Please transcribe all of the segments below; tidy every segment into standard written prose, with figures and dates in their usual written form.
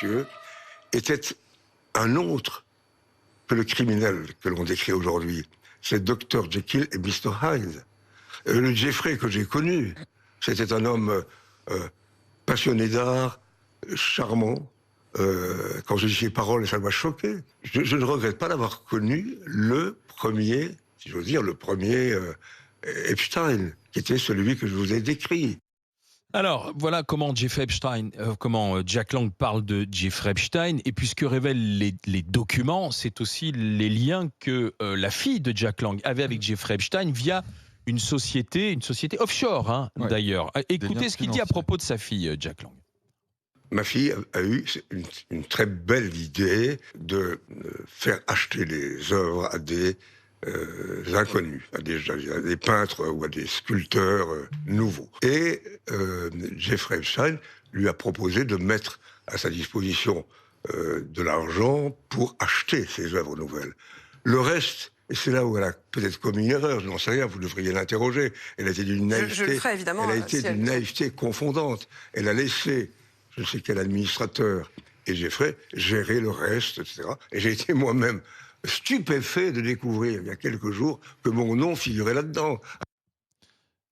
monsieur était un autre que le criminel que l'on décrit aujourd'hui. C'est Dr Jekyll et Mr Hyde. Le Jeffrey que j'ai connu, c'était un homme passionné d'art, charmant. Quand je dis ces paroles, ça m'a choqué. Je ne regrette pas d'avoir connu le premier, si j'ose dire, le premier Epstein, qui était celui que je vous ai décrit. Alors, voilà comment Jeffrey Epstein, comment Jack Lang parle de Jeffrey Epstein. Et puis, ce que révèlent les documents, c'est aussi les liens que la fille de Jack Lang avait avec Jeffrey Epstein via une société offshore, hein, ouais, d'ailleurs. Écoutez ce qu'il dit à propos de sa fille, Jack Lang. Ma fille a eu une très belle idée de faire acheter les œuvres à des inconnus, à des peintres ou à des sculpteurs nouveaux. Et Jeffrey Epstein lui a proposé de mettre à sa disposition de l'argent pour acheter ces œuvres nouvelles. Le reste, et c'est là où elle a peut-être commis une erreur, je n'en sais rien, vous devriez l'interroger. Elle a été d'une naïveté, je le ferai, évidemment, elle a été d'une naïveté confondante. Elle a laissé je ne sais quel administrateur et Jeffrey gérer le reste, etc. Et j'ai été moi-même stupéfait de découvrir il y a quelques jours que mon nom figurait là-dedans.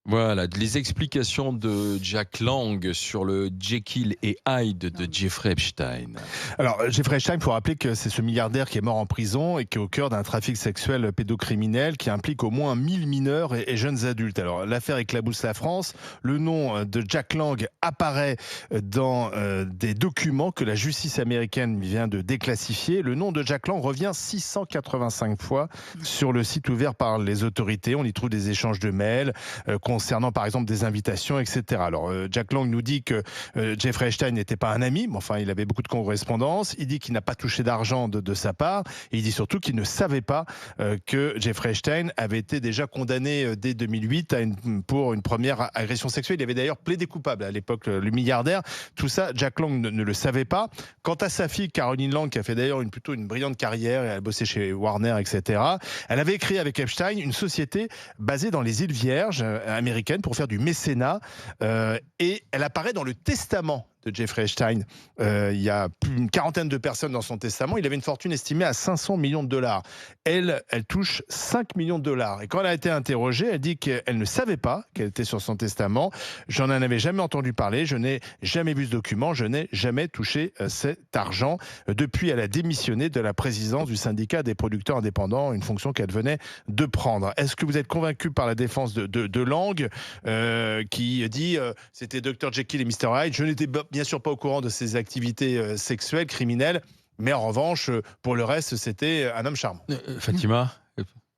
Voilà, les explications de Jack Lang sur le Jekyll et Hyde de Jeffrey Epstein. Alors, Jeffrey Epstein, il faut rappeler que c'est ce milliardaire qui est mort en prison et qui est au cœur d'un trafic sexuel pédocriminel qui implique au moins 1000 mineurs et jeunes adultes. Alors, l'affaire éclabousse la France. Le nom de Jack Lang apparaît dans des documents que la justice américaine vient de déclassifier. Le nom de Jack Lang revient 685 fois sur le site ouvert par les autorités. On y trouve des échanges de mails, concernant par exemple des invitations, etc. Alors Jack Lang nous dit que Jeffrey Epstein n'était pas un ami, mais enfin il avait beaucoup de correspondance. Il dit qu'il n'a pas touché d'argent de sa part. Et il dit surtout qu'il ne savait pas que Jeffrey Epstein avait été déjà condamné dès 2008 pour une première agression sexuelle. Il avait d'ailleurs plaidé coupable à l'époque, le milliardaire. Tout ça, Jack Lang ne le savait pas. Quant à sa fille, Caroline Lang, qui a fait d'ailleurs plutôt une brillante carrière, elle a bossé chez Warner, etc. Elle avait créé avec Epstein une société basée dans les îles Vierges, américaine, pour faire du mécénat, et elle apparaît dans le testament de Jeffrey Epstein. Il y a plus d'une quarantaine de personnes dans son testament. Il avait une fortune estimée à 500 millions de dollars. Elle touche 5 millions de dollars. Et quand elle a été interrogée, elle dit qu'elle ne savait pas qu'elle était sur son testament. J'en avais jamais entendu parler. Je n'ai jamais vu ce document. Je n'ai jamais touché cet argent. Depuis, elle a démissionné de la présidence du syndicat des producteurs indépendants, une fonction qu'elle venait de prendre. Est-ce que vous êtes convaincu par la défense de Lang, qui dit c'était Dr Jekyll et Mr Hyde? Je n'étais bien sûr pas au courant de ses activités sexuelles, criminelles, mais en revanche, pour le reste, c'était un homme charmant. Fatima?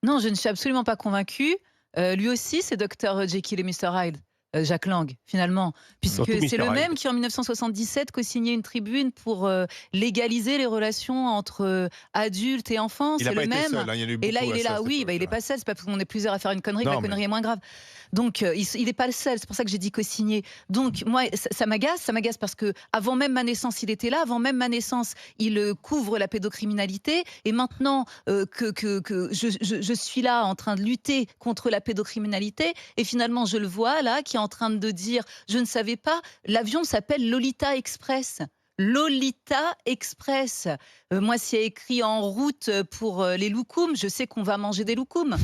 Non, je ne suis absolument pas convaincue. Lui aussi, c'est Dr Jekyll et Mr Hyde. Jack Lang, finalement, puisque c'est le même qui, en 1977, co-signait une tribune pour légaliser les relations entre adultes et enfants. C'est le même. Seul, hein, et là, il est là. Oui, bah, il n'est pas seul. C'est pas parce qu'on est plusieurs à faire une connerie que la connerie est moins grave. Donc, il n'est pas le seul. C'est pour ça que j'ai dit co-signé. Donc, moi, ça m'agace. Ça m'agace parce que avant même ma naissance, il était là. Avant même ma naissance, il couvre la pédocriminalité. Et maintenant que je suis là en train de lutter contre la pédocriminalité, et finalement, je le vois là, qui est en train de dire « je ne savais pas », l'avion s'appelle Lolita Express. Lolita Express. Moi, s'il y a écrit en route pour les loukoums, je sais qu'on va manger des loukoums.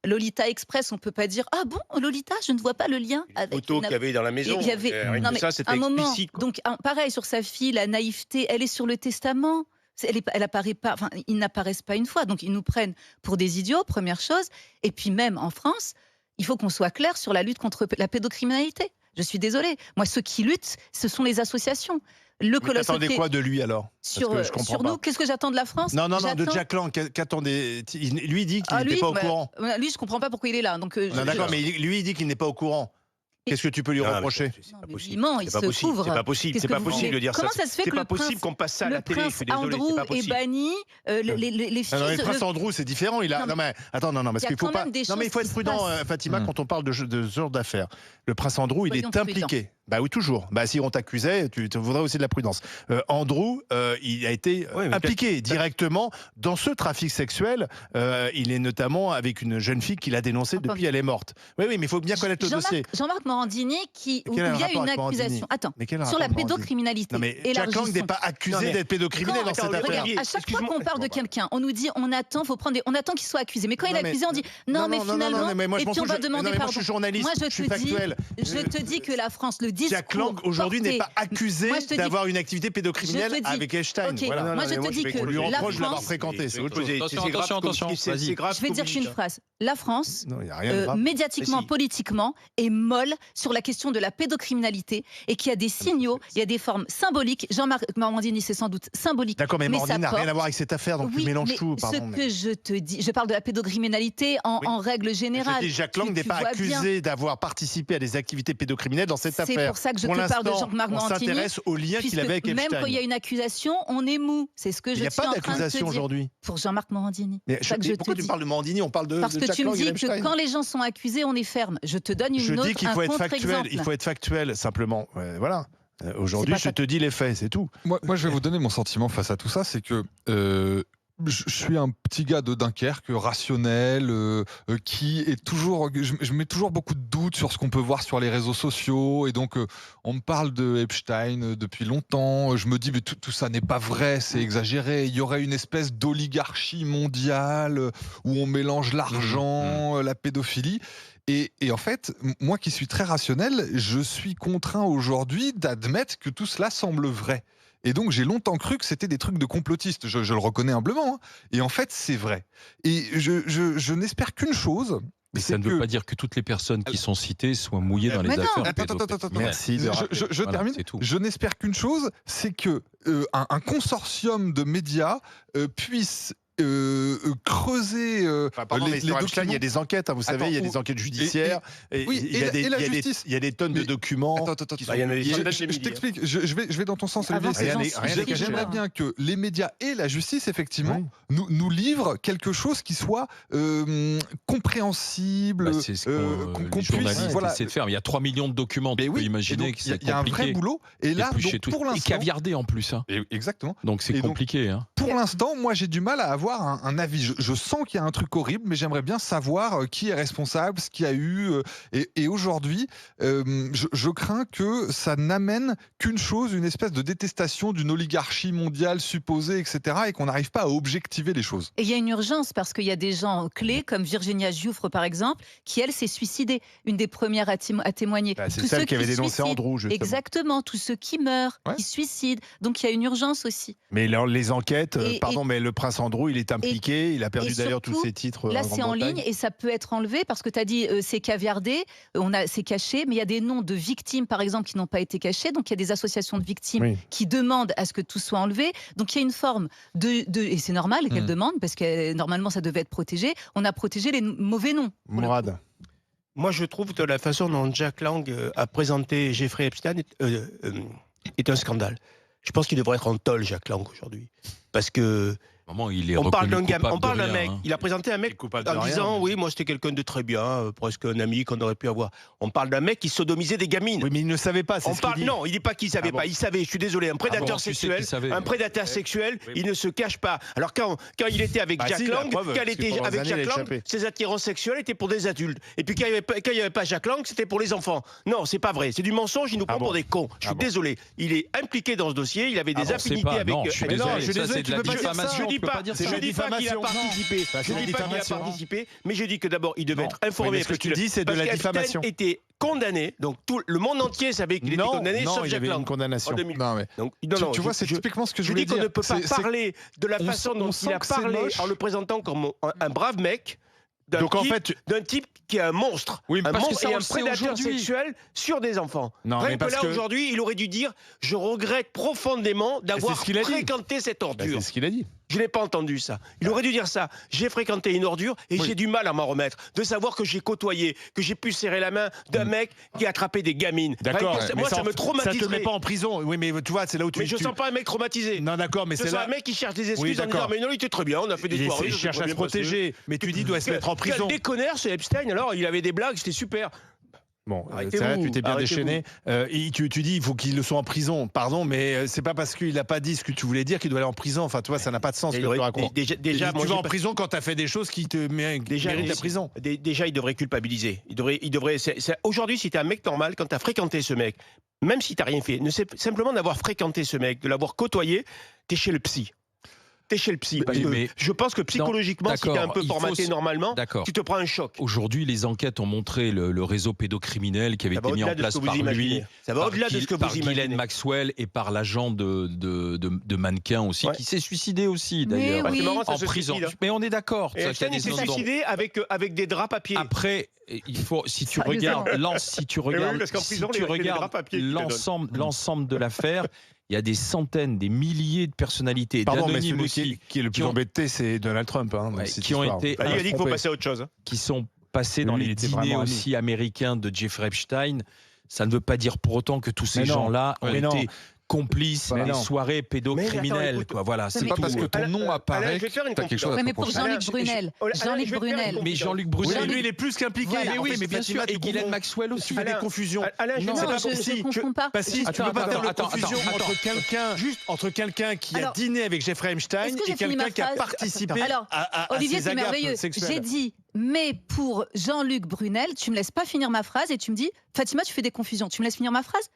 Lolita Express, on peut pas dire « ah bon, Lolita, je ne vois pas le lien avec… » Photo qu'il y avait dans la maison. Il y avait… non, mais ça, c'était explicite. Donc, pareil, sur sa fille, la naïveté, elle est sur le testament. Elle apparaît pas, enfin, ils n'apparaissent pas une fois. Donc, ils nous prennent pour des idiots, première chose. Et puis, même en France, il faut qu'on soit clair sur la lutte contre la pédocriminalité. Je suis désolée. Moi, ceux qui luttent, ce sont les associations. Le Vous attendez quoi de lui alors? Sur nous, qu'est-ce que j'attends de la France? Non, de Jack Lang, qu'attendez? Lui dit qu'il n'était pas au courant. Lui, je comprends pas pourquoi il est là. Donc, d'accord, mais lui, il dit qu'il n'est pas au courant. Qu'est-ce que tu peux lui reprocher? C'est pas possible. C'est pas possible. C'est pas possible de dire ça. Comment ça se fait que le prince qu'on passe ça à la télé? Je suis désolé, Andrew est banni. Les filles. Le prince Andrew, c'est différent. Il a. Non mais attends, non, parce qu'il faut pas. Non mais il faut être prudent, Fatima, quand on parle de ce genre d'affaires. Le prince Andrew, il est impliqué. Bah oui, toujours. Bah si on t'accusait, tu voudrais aussi de la prudence. Andrew, il a été impliqué directement dans ce trafic sexuel. Il est notamment avec une jeune fille qu'il a dénoncée depuis elle est morte. Oui, mais il faut bien connaître le dossier. Jean-Marc Morandini, où il y a une accusation. Attends, sur la pédocriminalité. Non, mais Jack Lang n'est pas accusé d'être pédocriminel dans cette affaire. À chaque fois qu'on parle de quelqu'un, on nous dit on attend qu'il soit accusé. Mais quand il est accusé, on dit non, mais finalement, et puis on va demander pardon. Moi, je suis journaliste, je suis factuel. Je te dis que la France, le discours Jack Lang aujourd'hui n'est pas accusé d'avoir une activité pédocriminelle avec Epstein. Voilà. Moi, je te dis que on lui la reproche de l'avoir France... fréquenté. Attention. Je vais dire qu'une phrase. La France, médiatiquement, politiquement, est molle sur la question de la pédocriminalité et qu'il y a des signaux, il y a des formes symboliques. Jean-Marc Morandini, c'est sans doute symbolique. D'accord, mais Morandini n'a rien à voir avec cette affaire, donc tu mélanges tout. Ce que je te dis, je parle de la pédocriminalité en règle générale. Je dis Jack Lang n'est pas accusé d'avoir participé à des activités pédocriminelles dans cette affaire. C'est pour ça que je te parle de Jean-Marc Morandini. On s'intéresse au lien qu'il avait avec Epstein. Même quand il y a une accusation, on est mou. C'est ce que je suis en train de te dire. Il n'y a pas d'accusation aujourd'hui. Pour Jean-Marc Morandini. Pourquoi tu parles de Morandini? On parle de Parce que tu me dis que quand les gens sont accusés, on est ferme. Je te donne une autre, dis qu'il faut être factuel. Il faut être factuel, simplement. Voilà. Aujourd'hui, je te dis les faits, c'est tout. Moi, je vais vous donner mon sentiment face à tout ça, c'est que je suis un petit gars de Dunkerque, rationnel, qui est toujours... Je mets toujours beaucoup de doutes sur ce qu'on peut voir sur les réseaux sociaux, et donc on me parle de Epstein depuis longtemps, je me dis mais tout ça n'est pas vrai, c'est exagéré, il y aurait une espèce d'oligarchie mondiale où on mélange l'argent, la pédophilie. Et en fait, moi qui suis très rationnel, je suis contraint aujourd'hui d'admettre que tout cela semble vrai. Et donc j'ai longtemps cru que c'était des trucs de complotistes, je le reconnais humblement, hein. Et en fait c'est vrai. Et je n'espère qu'une chose. Mais ça ne veut pas dire que toutes les personnes qui sont citées soient mouillées dans les affaires. Attends. Merci. Je termine. Je n'espère qu'une chose, c'est que un consortium de médias puisse creuser les documents. Il y a des enquêtes, hein, vous savez, il y a des enquêtes judiciaires. Il y a des tonnes de documents. Je t'explique, je vais dans ton sens, Olivier. J'aimerais bien que les médias et la justice, effectivement, nous livrent quelque chose qui soit compréhensible, qu'on puisse essayer de faire. Il y a 3 millions de documents, tu peux imaginer que c'est compliqué. Il y a un vrai boulot. Et là, pour l'instant... Et caviardé en plus. Exactement. Donc c'est compliqué. Pour l'instant, moi j'ai du mal à avoir un avis. Je sens qu'il y a un truc horrible, mais j'aimerais bien savoir qui est responsable, ce qu'il y a eu. Et aujourd'hui, je crains que ça n'amène qu'une chose, une espèce de détestation d'une oligarchie mondiale supposée, etc., et qu'on n'arrive pas à objectiver les choses. Et il y a une urgence, parce qu'il y a des gens clés, comme Virginia Giuffre, par exemple, qui, elle, s'est suicidée. Une des premières à témoigner. C'est celle qui avait dénoncé Andrew, justement. Exactement, tous ceux qui meurent, qui suicident. Donc il y a une urgence aussi. Mais les enquêtes, mais le prince Andrew, il est impliqué, il a perdu d'ailleurs tous ses titres. Là, c'est en ligne et ça peut être enlevé parce que tu as dit c'est caviardé, c'est caché, mais il y a des noms de victimes, par exemple, qui n'ont pas été cachés. Donc, il y a des associations de victimes qui demandent à ce que tout soit enlevé. Donc, il y a une forme et c'est normal qu'elles demandent parce que normalement, ça devait être protégé. On a protégé les mauvais noms. Mourad. Moi, je trouve que la façon dont Jack Lang a présenté Jeffrey Epstein est un scandale. Je pense qu'il devrait être en tôle, Jack Lang, aujourd'hui. Parce que on parle d'un mec, il a présenté un mec en disant oui, moi c'était quelqu'un de très bien, presque un ami qu'on aurait pu avoir. On parle d'un mec qui sodomisait des gamines. Oui, mais il ne savait pas, c'est ce qu'il dit. Non, il dit pas qu'il savait pas, il savait, je suis désolé, un prédateur sexuel, il ne se cache pas. Alors quand il était avec Jack Lang, ses attirances sexuelles étaient pour des adultes. Et puis quand il n'y avait pas Jack Lang, c'était pour les enfants. Non, c'est pas vrai, c'est du mensonge, il nous prend pour des cons. Je suis désolé, il est impliqué dans ce dossier, il avait des affinités avec... Non, je suis désolé, tu peux pas dire ça. Je dis pas qu'il a participé. Je dis pas qu'il a participé, mais je dis que d'abord il devait être informé. Ce que tu dis, c'est de la diffamation. Il était condamné, donc tout le monde entier savait qu'il était condamné, sauf Jack Lang. Une condamnation. En 2000. Tu vois, c'est typiquement ce que je voulais dire. Je dis qu'on ne peut pas parler de la façon dont il a parlé en le présentant comme un brave mec. D'un type qui est un monstre, un monstre et un prédateur sexuel sur des enfants. Rien que là, aujourd'hui, il aurait dû dire « Je regrette profondément d'avoir fréquenté cette ordure ». C'est ce qu'il a dit. Je n'ai pas entendu ça. Il aurait dû dire ça. J'ai fréquenté une ordure et j'ai du mal à m'en remettre. De savoir que j'ai côtoyé, que j'ai pu serrer la main d'un mec qui a attrapé des gamines. D'accord. Moi, ça me traumatiserait. Ça te met pas en prison. Oui, mais tu vois, c'est là où tu... Mais je sens pas un mec traumatisé. Non, d'accord, mais c'est là... Je sens un mec qui cherche des excuses en disant « Mais non, il était très bien, on a fait des soirées. » Il cherche à se protéger. Mais tu dis, il doit se mettre en prison. Quel déconneur, c'est Epstein. Alors, il avait des blagues, c'était super. Bon, c'est vrai, tu t'es bien déchaîné. Tu dis il faut qu'il le soit en prison. Pardon, mais c'est pas parce qu'il n'a pas dit ce que tu voulais dire qu'il doit aller en prison. Enfin, tu vois, ça n'a pas de sens ce que tu racontes. Déjà, tu vas en prison quand tu as fait des choses qui te méritent la prison. Déjà, il devrait culpabiliser. Aujourd'hui, si tu es un mec normal, quand tu as fréquenté ce mec, même si tu n'as rien fait, simplement d'avoir fréquenté ce mec, de l'avoir côtoyé, tu es chez le psy. T'es chez le psy. Parce que je pense que psychologiquement, si t'es un peu formaté normalement, tu te prends un choc. Aujourd'hui, les enquêtes ont montré le réseau pédocriminel qui avait été mis en place par lui, ça va au-delà de ce que vous imaginez. Ghislaine Maxwell et par l'agent de mannequin aussi, qui s'est suicidé aussi d'ailleurs en prison. Mais on est d'accord. Epstein s'est suicidé avec des draps papier. Après, il faut, si tu regardes l'ensemble de l'affaire, il y a des centaines, des milliers de personnalités, d'anonymes aussi. Qui est le plus embêté, c'est Donald Trump. Qui ont été. Il a dit qu'il faut passer à autre chose. Qui sont passés dans les dîners aussi américains de Jeffrey Epstein. Ça ne veut pas dire pour autant que tous ces gens-là ont été complices des soirées pédocriminelles. Voilà, c'est pas parce que ton nom apparaît que t'as quelque chose à mais pour Jean-Luc Brunel. Mais Jean-Luc Brunel, lui, il est plus qu'impliqué. Oui, mais bien sûr. Et Ghislaine Maxwell aussi. Tu fais des confusions. Non, je ne confonds pas. Tu ne peux pas faire de confusion entre quelqu'un qui a dîné avec Jeffrey Epstein et quelqu'un qui a participé à Olivier, ces c'est merveilleux. J'ai dit, mais pour Jean-Luc Brunel, tu me laisses pas finir ma phrase et tu me dis, Fatima, tu fais des confusions. Tu me laisses finir ma phrase ?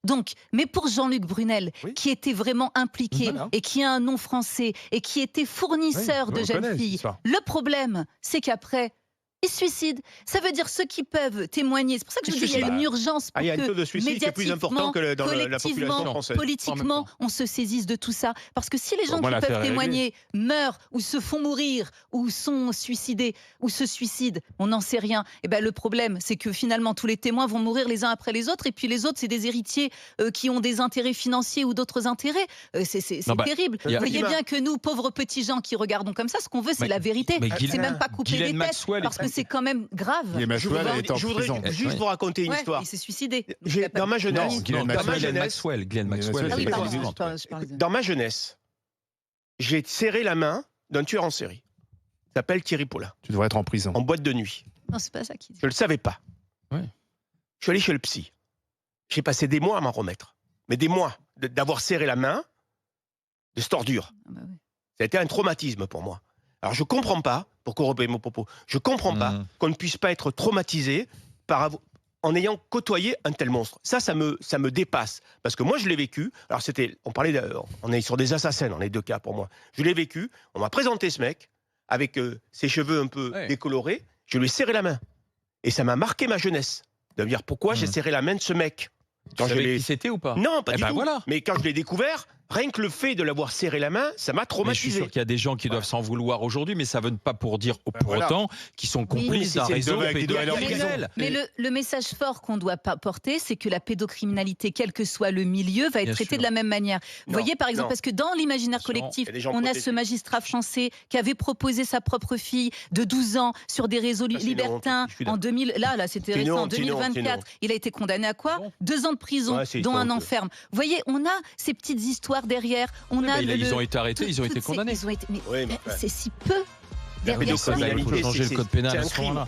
Donc, mais pour Jean-Luc Brunel, qui était vraiment impliqué et qui a un nom français et qui était fournisseur de jeunes filles, le problème, c'est qu'après, ils se suicident. Ça veut dire ceux qui peuvent témoigner. C'est pour ça que je vous dis qu'il y a une urgence pour il y a un taux de suicide qui est plus important que dans la population française. Politiquement, on se saisisse de tout ça. Parce que si les gens qui peuvent témoigner meurent ou se font mourir ou sont suicidés ou se suicident, on n'en sait rien. Et ben le problème, c'est que finalement, tous les témoins vont mourir les uns après les autres. Et puis les autres, c'est des héritiers qui ont des intérêts financiers ou d'autres intérêts. C'est terrible. Vous voyez bien que nous, pauvres petits gens qui regardons comme ça, ce qu'on veut, c'est la vérité. C'est même pas couper les têtes. Parce que c'est quand même grave. Je voudrais juste vous raconter une histoire. Il s'est suicidé. Dans ma jeunesse, dans ma jeunesse, j'ai serré la main d'un tueur en série. Il s'appelle Thierry Paulin. Tu devrais être en prison. En boîte de nuit. Non, c'est pas ça qu'il dit. Je le savais pas. Je suis allé chez le psy. J'ai passé des mois à m'en remettre. Mais des mois d'avoir serré la main de cette ordure. Ça a été un traumatisme pour moi. Alors je comprends pas, pour corroborer mon propos, je comprends pas qu'on ne puisse pas être traumatisé en ayant côtoyé un tel monstre. Ça me dépasse. Parce que moi, je l'ai vécu. Alors on est sur des assassins dans les deux cas pour moi. Je l'ai vécu. On m'a présenté ce mec avec ses cheveux un peu décolorés. Je lui ai serré la main. Et ça m'a marqué ma jeunesse. De me dire pourquoi j'ai serré la main de ce mec. Tu savais qui c'était ou pas? Non, pas du tout. Mais quand je l'ai découvert, rien que le fait de l'avoir serré la main, ça m'a traumatisé. Je suis sûr qu'il y a des gens qui doivent s'en vouloir aujourd'hui, mais ça ne veut pas pour dire pour autant qu'ils sont complices d'un réseau pédocriminel. Mais le message fort qu'on doit porter, c'est que la pédocriminalité, quel que soit le milieu, va être traitée de la même manière. Vous voyez, par exemple, parce que dans l'imaginaire collectif, on a ce magistrat français qui avait proposé sa propre fille de 12 ans sur des réseaux libertins en 2000. Là, c'était récent, en 2024. Il a été condamné à quoi? 2 ans de prison, dont un enferme. Vous voyez, on a ces petites histoires derrière. Ils ont été arrêtés, ils ont été condamnés. C'est si peu. Il faut changer le code pénal à ce moment-là.